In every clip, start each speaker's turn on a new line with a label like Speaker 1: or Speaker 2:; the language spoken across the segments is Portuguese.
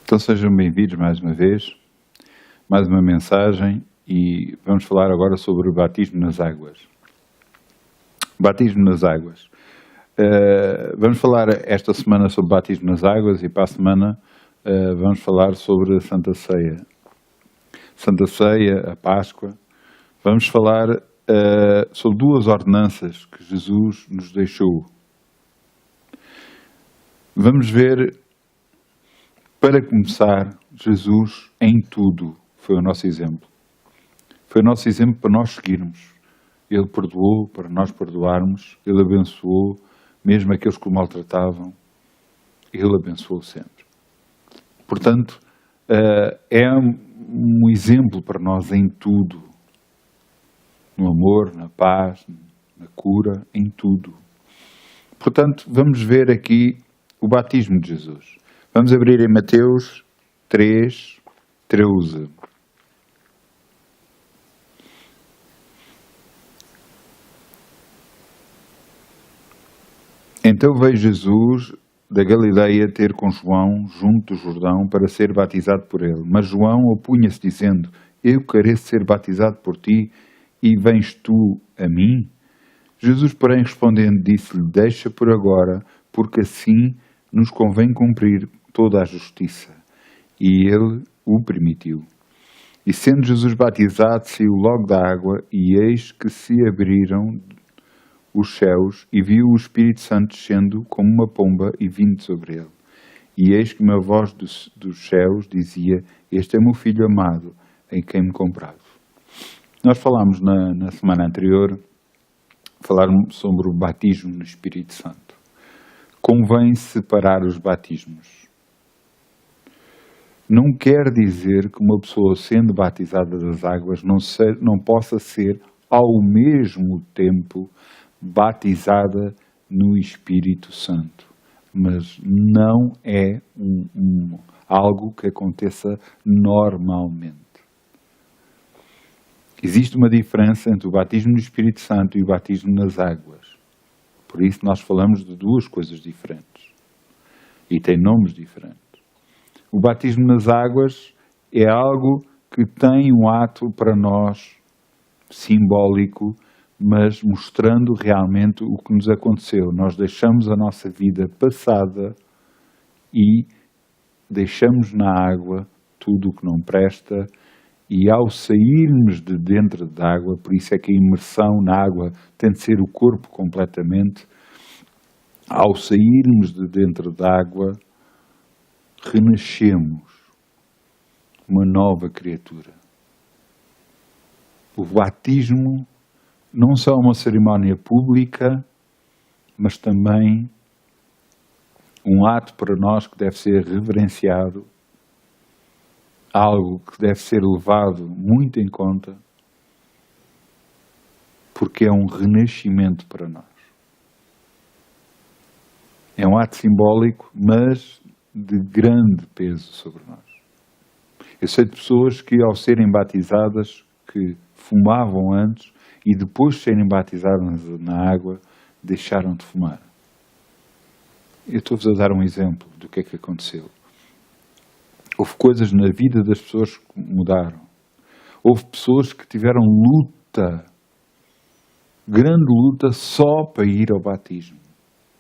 Speaker 1: Então sejam bem-vindos mais uma vez, mais uma mensagem, e vamos falar agora sobre o batismo nas águas. Batismo nas águas. Vamos falar esta semana sobre batismo nas águas e para a semana vamos falar sobre a Santa Ceia. Santa Ceia, a Páscoa. Vamos falar sobre duas ordenanças que Jesus nos deixou. Vamos ver, para começar, Jesus em tudo foi o nosso exemplo. Foi o nosso exemplo para nós seguirmos. Ele perdoou para nós perdoarmos, Ele abençoou, mesmo aqueles que o maltratavam, Ele abençoou sempre. Portanto, é um exemplo para nós em tudo. No amor, na paz, na cura, em tudo. Portanto, vamos ver aqui o batismo de Jesus. Vamos abrir em Mateus 3:13. Então veio Jesus da Galileia ter com João junto do Jordão para ser batizado por ele. Mas João opunha-se dizendo: Eu careço ser batizado por ti e vens tu a mim? Jesus, porém, respondendo, disse-lhe: Deixa por agora, porque assim nos convém cumprir toda a justiça. E ele o permitiu. E sendo Jesus batizado, saiu logo da água, e eis que se abriram os céus, e viu o Espírito Santo descendo como uma pomba e vindo sobre ele. E eis que uma voz dos céus dizia: Este é meu Filho amado, em quem me comprazo. Nós falámos na semana anterior, falaram sobre o batismo no Espírito Santo. Convém separar os batismos. Não quer dizer que uma pessoa sendo batizada das águas não possa ser ao mesmo tempo batizada no Espírito Santo. Mas não é algo que aconteça normalmente. Existe uma diferença entre o batismo no Espírito Santo e o batismo nas águas. Por isso nós falamos de duas coisas diferentes. E têm nomes diferentes. O batismo nas águas é algo que tem um ato para nós simbólico, mas mostrando realmente o que nos aconteceu. Nós deixamos a nossa vida passada e deixamos na água tudo o que não presta, e ao sairmos de dentro da água, por isso é que a imersão na água tem de ser o corpo completamente, ao sairmos de dentro da água, renascemos uma nova criatura. O batismo não só é uma cerimónia pública, mas também um ato para nós que deve ser reverenciado, algo que deve ser levado muito em conta, porque é um renascimento para nós. É um ato simbólico, mas de grande peso sobre nós. Eu sei de pessoas que, ao serem batizadas, que fumavam antes e depois de serem batizadas na água, deixaram de fumar. Eu estou-vos a dar um exemplo do que é que aconteceu. Houve coisas na vida das pessoas que mudaram. Houve pessoas que tiveram luta, grande luta, só para ir ao batismo.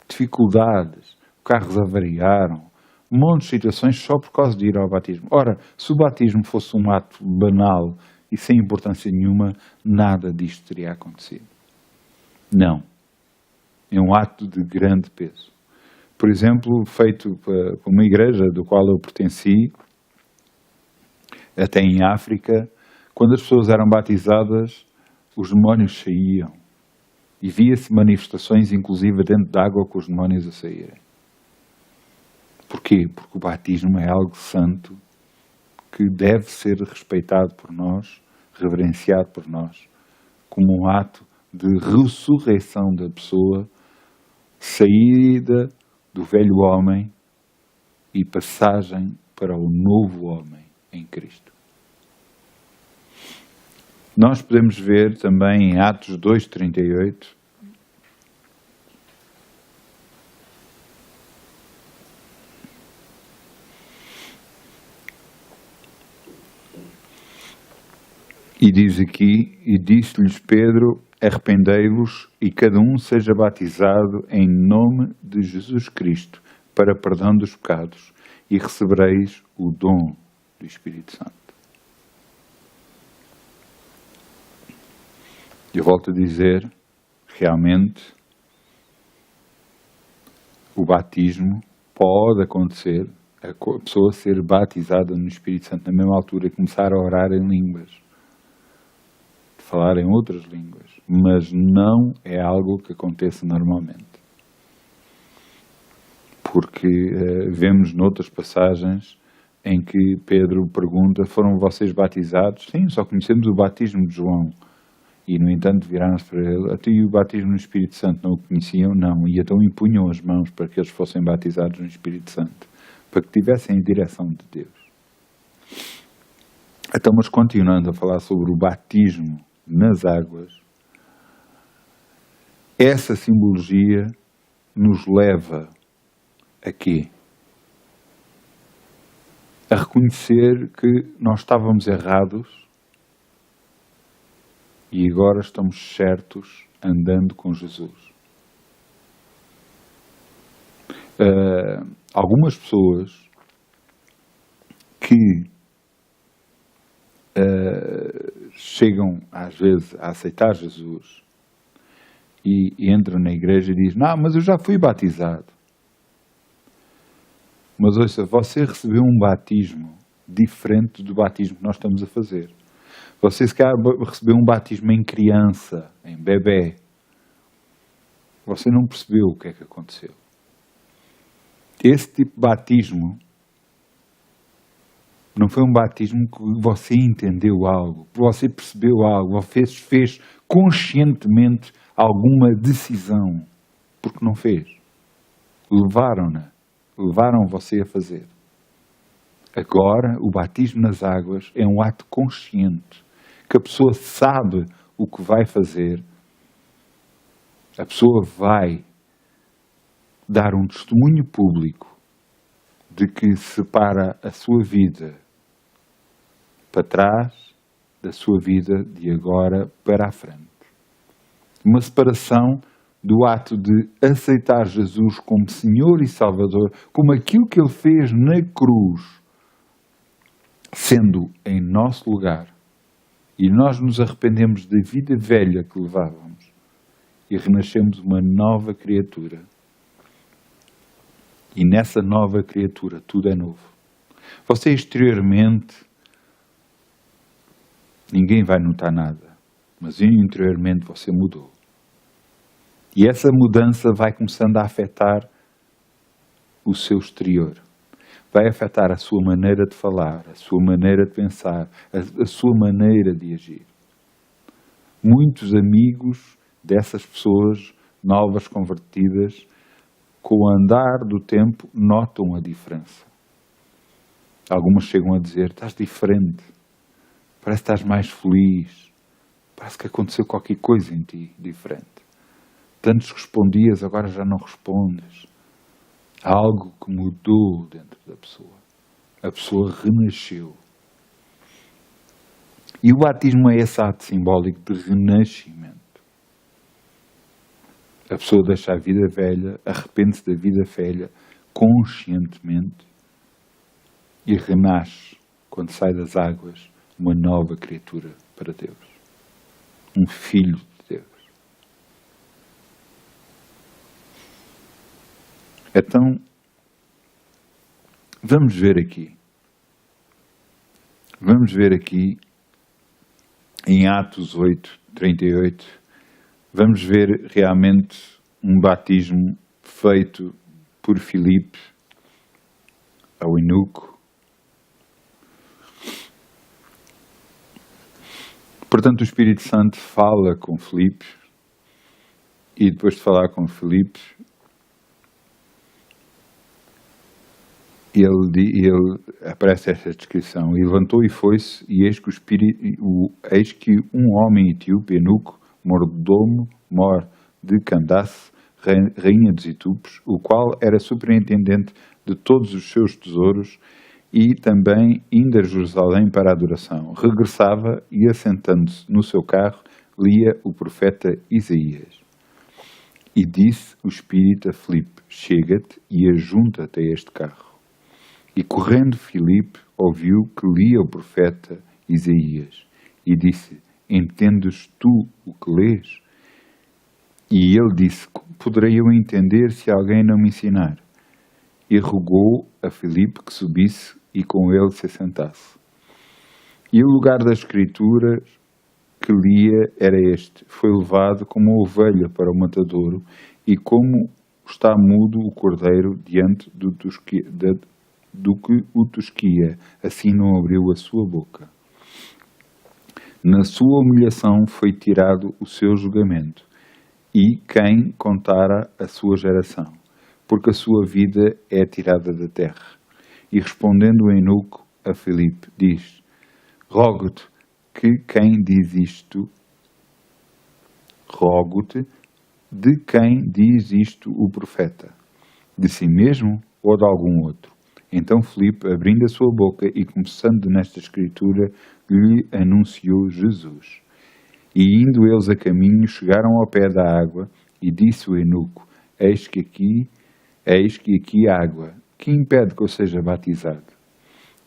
Speaker 1: Dificuldades, carros avariaram, um monte de situações só por causa de ir ao batismo. Ora, se o batismo fosse um ato banal e sem importância nenhuma, nada disto teria acontecido. Não. É um ato de grande peso. Por exemplo, feito por uma igreja do qual eu pertenci, até em África, quando as pessoas eram batizadas, os demónios saíam. E via-se manifestações, inclusive dentro da água, com os demónios a saírem. Porquê? Porque o batismo é algo santo que deve ser respeitado por nós, reverenciado por nós, como um ato de ressurreição da pessoa, saída do velho homem e passagem para o novo homem em Cristo. Nós podemos ver também em Atos 2:38, E diz aqui, e disse-lhes Pedro, arrependei-vos e cada um seja batizado em nome de Jesus Cristo para perdão dos pecados e recebereis o dom do Espírito Santo. Eu volto a dizer, realmente, o batismo pode acontecer, a pessoa ser batizada no Espírito Santo na mesma altura e começar a orar em línguas, falar em outras línguas, mas não é algo que aconteça normalmente. Porque vemos noutras passagens em que Pedro pergunta, foram vocês batizados? Sim, só conhecemos o batismo de João. E, no entanto, viraram-se para ele, até o batismo no Espírito Santo não o conheciam? Não. E então impunham as mãos para que eles fossem batizados no Espírito Santo, para que tivessem a direção de Deus. Então, mas continuando a falar sobre o batismo nas águas, essa simbologia nos leva a quê? A reconhecer que nós estávamos errados e agora estamos certos andando com Jesus. Algumas pessoas que chegam às vezes a aceitar Jesus e entram na igreja e dizem, não, mas eu já fui batizado. Mas ouça, você recebeu um batismo diferente do batismo que nós estamos a fazer. Você se calhar recebeu um batismo em criança, em bebê. Você não percebeu o que é que aconteceu. Esse tipo de batismo não foi um batismo que você entendeu algo, que você percebeu algo, você fez conscientemente alguma decisão, porque não fez. Levaram você a fazer. Agora, o batismo nas águas é um ato consciente, que a pessoa sabe o que vai fazer, a pessoa vai dar um testemunho público de que separa a sua vida para trás da sua vida de agora para a frente. Uma separação do ato de aceitar Jesus como Senhor e Salvador, como aquilo que Ele fez na cruz, sendo em nosso lugar, e nós nos arrependemos da vida velha que levávamos e renascemos uma nova criatura. E nessa nova criatura tudo é novo. Você exteriormente, ninguém vai notar nada, mas interiormente você mudou. E essa mudança vai começando a afetar o seu exterior. Vai afetar a sua maneira de falar, a sua maneira de pensar, a sua maneira de agir. Muitos amigos dessas pessoas novas convertidas, com o andar do tempo, notam a diferença. Algumas chegam a dizer, estás diferente, parece que estás mais feliz, parece que aconteceu qualquer coisa em ti diferente. Tantos respondias, agora já não respondes. Há algo que mudou dentro da pessoa. A pessoa renasceu. E o batismo é esse ato simbólico de renascimento. A pessoa deixa a vida velha, arrepende-se da vida velha conscientemente e renasce, quando sai das águas, uma nova criatura para Deus. Um filho de Deus. Então, vamos ver aqui. Vamos ver aqui, em Atos 8, 38, vamos ver realmente um batismo feito por Filipe ao eunuco. Portanto, o Espírito Santo fala com Filipe e depois de falar com Filipe, ele aparece esta descrição. E levantou e foi-se, e eis que um homem etíope, eunuco, mordomo, mor de Candace, rainha dos Etíopes, o qual era superintendente de todos os seus tesouros, e também indo a Jerusalém para a adoração. Regressava e, assentando-se no seu carro, lia o profeta Isaías. E disse o Espírito a Filipe: chega-te e ajunta-te a este carro. E correndo Filipe ouviu que lia o profeta Isaías e disse: entendes tu o que lês? E ele disse: como poderei eu entender se alguém não me ensinar? E rogou a Filipe que subisse e com ele se assentasse. E o lugar das Escrituras que lia era este: foi levado como uma ovelha para o matadouro, e como está mudo o cordeiro diante do que o tosquia, assim não abriu a sua boca. Na sua humilhação foi tirado o seu julgamento, e quem contara a sua geração? Porque a sua vida é tirada da terra. E respondendo o eunuco a Filipe, diz: rogo-te que quem diz isto, rogo-te de quem diz isto o profeta, de si mesmo ou de algum outro? Então Filipe, abrindo a sua boca e começando nesta escritura, lhe anunciou Jesus. E indo eles a caminho, chegaram ao pé da água, e disse o eunuco: eis que aqui há água, que impede que eu seja batizado?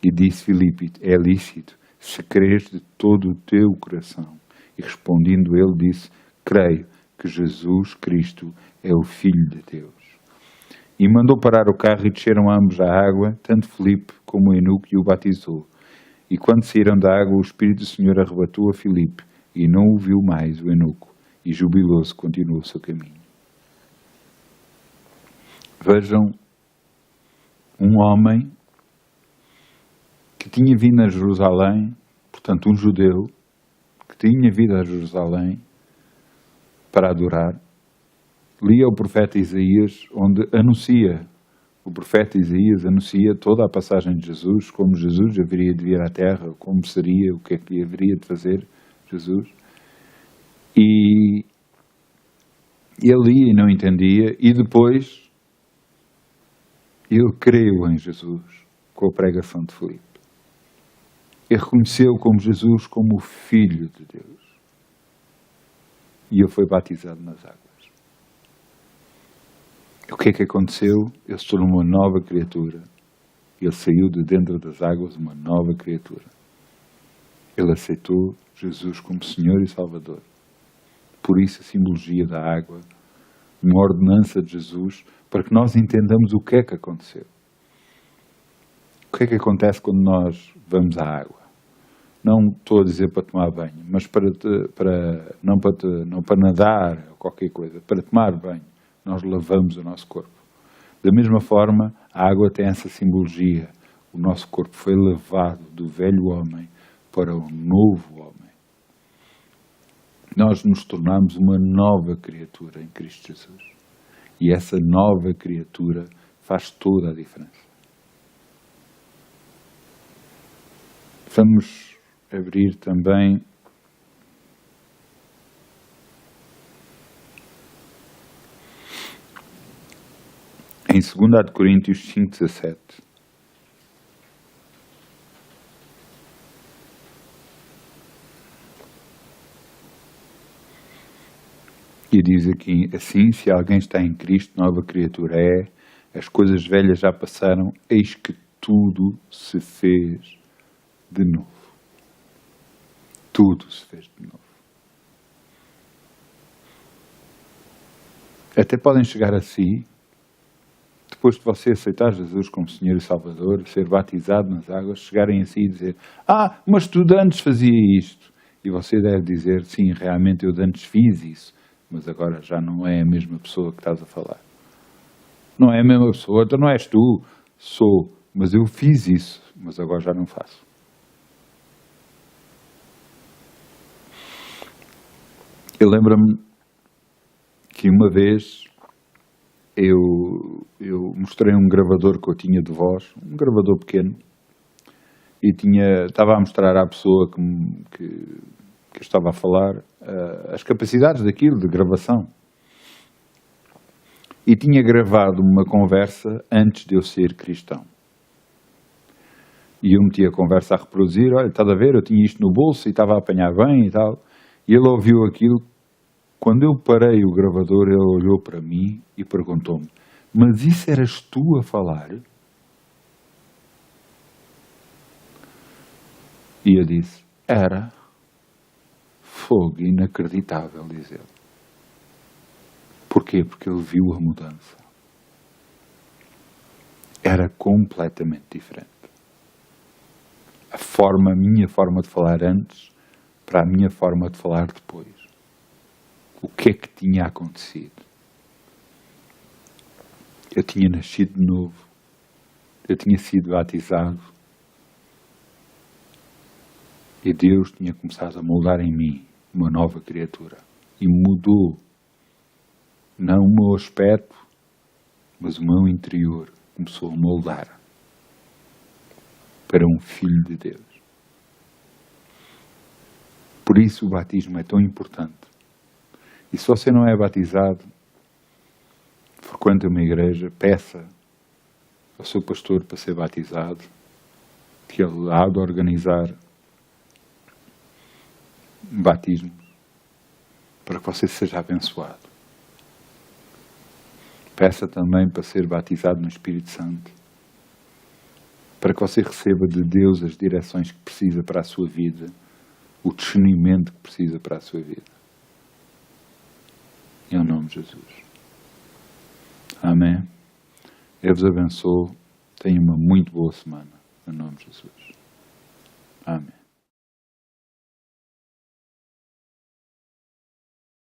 Speaker 1: E disse Filipe: é lícito, se crês de todo o teu coração. E respondendo ele, disse: creio que Jesus Cristo é o Filho de Deus. E mandou parar o carro e desceram ambos à água, tanto Filipe como o eunuco, e o batizou. E quando saíram da água, o Espírito do Senhor arrebatou a Filipe, e não o viu mais o eunuco, e jubiloso continuou o seu caminho. Vejam, um homem que tinha vindo a Jerusalém, portanto um judeu, que tinha vindo a Jerusalém para adorar, lia o profeta Isaías, onde o profeta Isaías anuncia toda a passagem de Jesus, como Jesus haveria de vir à terra, como seria, o que é que haveria de fazer Jesus. E ele lia e não entendia, e depois ele creu em Jesus com a pregação de Filipe. Ele reconheceu como Jesus como o Filho de Deus. E ele foi batizado nas águas. O que é que aconteceu? Ele se tornou uma nova criatura. Ele saiu de dentro das águas uma nova criatura. Ele aceitou Jesus como Senhor e Salvador. Por isso a simbologia da água, uma ordenança de Jesus, para que nós entendamos o que é que aconteceu. O que é que acontece quando nós vamos à água? Não estou a dizer para tomar banho, mas não para nadar ou qualquer coisa, para tomar banho. Nós lavamos o nosso corpo. Da mesma forma, a água tem essa simbologia. O nosso corpo foi lavado do velho homem para o novo homem. Nós nos tornamos uma nova criatura em Cristo Jesus. E essa nova criatura faz toda a diferença. Vamos abrir também em 2 Coríntios 5,17. E diz aqui: assim, se alguém está em Cristo, nova criatura é, as coisas velhas já passaram, eis que tudo se fez de novo. Tudo se fez de novo. Até podem chegar a si, depois de você aceitar Jesus como Senhor e Salvador, ser batizado nas águas, chegarem a si e dizer: mas tu de antes fazia isto. E você deve dizer: sim, realmente eu de antes fiz isso, mas agora já não é a mesma pessoa que estás a falar. Não é a mesma pessoa, então não és tu. Sou, mas eu fiz isso, mas agora já não faço. Eu lembro-me que uma vez eu mostrei um gravador que eu tinha de voz, um gravador pequeno, e estava a mostrar à pessoa que eu estava a falar as capacidades daquilo, de gravação. E tinha gravado uma conversa antes de eu ser cristão. E eu meti a conversa a reproduzir, olha, estás a ver, eu tinha isto no bolso e estava a apanhar bem e tal. E ele ouviu aquilo. Quando eu parei o gravador, ele olhou para mim e perguntou-me, mas isso eras tu a falar? E eu disse, era. Fogo inacreditável, diz ele. Porquê? Porque ele viu a mudança. Era completamente diferente. A minha forma de falar antes para a minha forma de falar depois. O que é que tinha acontecido? Eu tinha nascido de novo. Eu tinha sido batizado. E Deus tinha começado a moldar em mim uma nova criatura. E mudou, não o meu aspecto, mas o meu interior começou a moldar para um filho de Deus. Por isso o batismo é tão importante. E se você não é batizado, frequente uma igreja, peça ao seu pastor para ser batizado, que ele há de organizar batismo para que você seja abençoado. Peça também para ser batizado no Espírito Santo, para que você receba de Deus as direções que precisa para a sua vida, o discernimento que precisa para a sua vida. Em nome de Jesus. Amém. Eu vos abençoo. Tenha uma muito boa semana. Em nome de Jesus.